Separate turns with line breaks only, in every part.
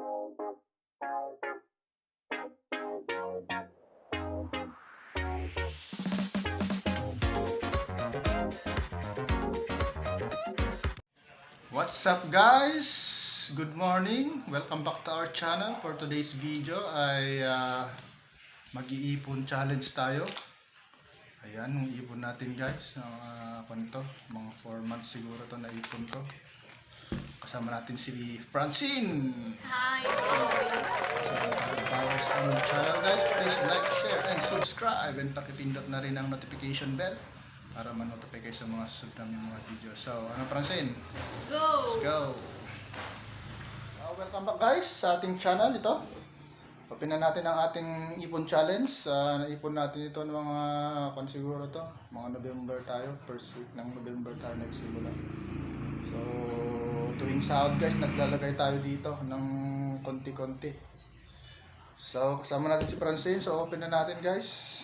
What's up guys? Good morning! Welcome back to our channel. For today's video ay mag-iipon challenge tayo. Ayan, yung ipon natin guys. Mga 4 months siguro to na ipon ko. Kasama natin si Francine.
Hi
guys! So, on the channel guys, please like, share, and subscribe. And pakipindot na rin ang notification bell para ma-notify kayo sa mga susunod namin mga video. So, ano Francine?
Let's go!
Let's go! Welcome back guys sa ating channel ito. Papinan natin ang ating ipon challenge. Naipon natin ito ng mga siguro to, mga November tayo, first week ng November tayo nagsimula. So, tuwing sahod guys, naglalagay tayo dito ng konti-konti. So, kasama natin si Francine. So, open na natin guys.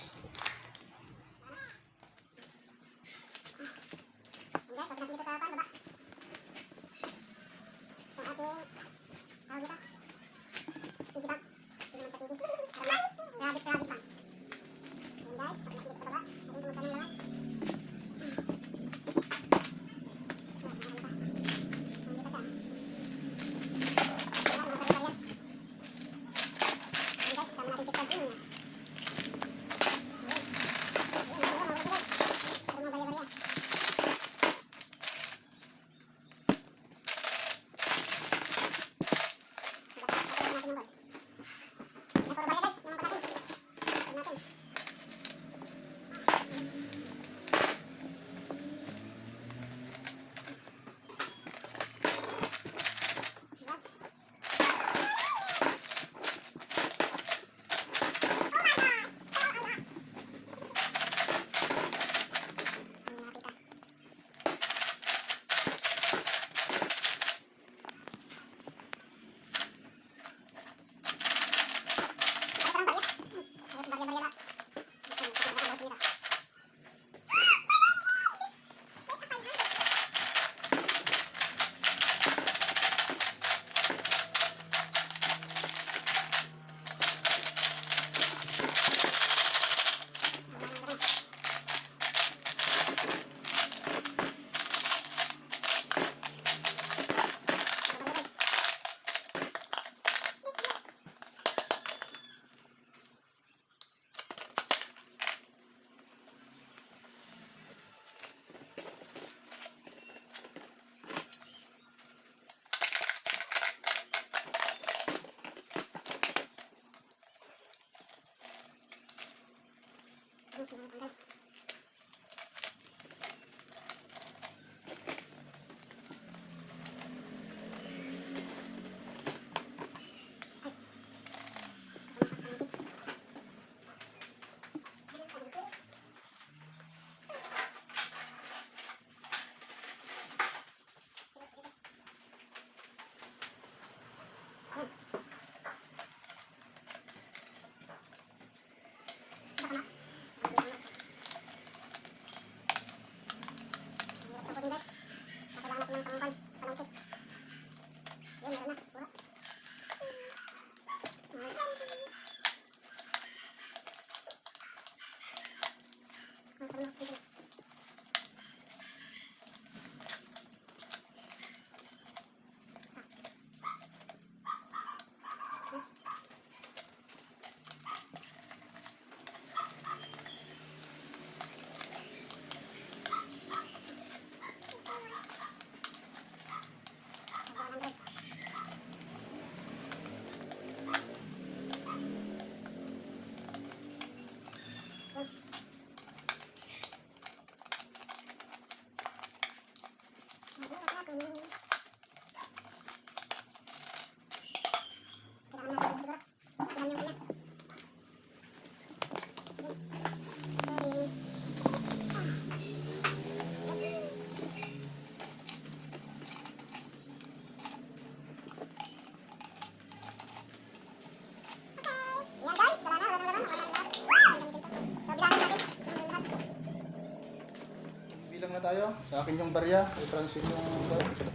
Bilang na tayo. Sa akin yung barya. I-transfer yung barya.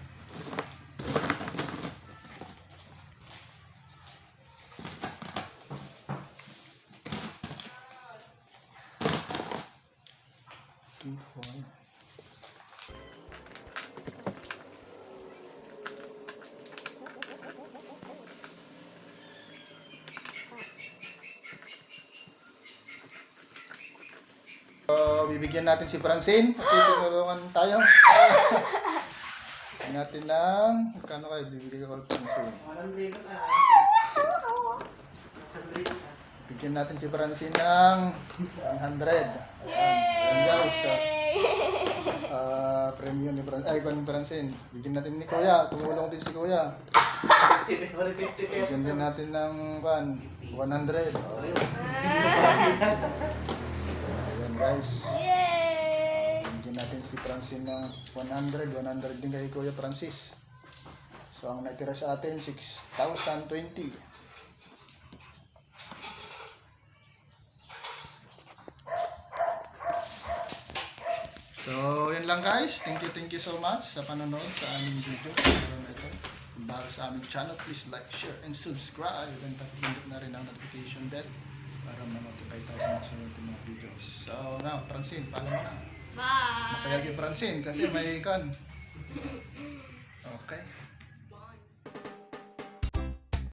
24. So, bibigyan natin si Francine kasi tinulungan tayo. Bibigyan natin ng, magkano kayo bibigyan ko kay Francine? Bigyan natin si Francine ng 100. Ayan guys. Premium ni Francine. Ay, ni Francine. Bigyan natin ni Kuya. Tumulong din si Kuya. Bigyan din natin ng 100. Ayan guys. Bigyan natin si Francine ng 100. 100 din kay Kuya Francis. So, ang natira sa atin, 6,020. So, yan lang guys. Thank you so much sa panonood sa aming video. Kung bago sa aming channel, please like, share, and subscribe. And pakipindot na rin ang notification bell para ma-notify tayo sa mga sunod ng mga videos. So, now, Francine, paalam mo na.
Bye!
Masaya si Francine kasi may ikon. Okay.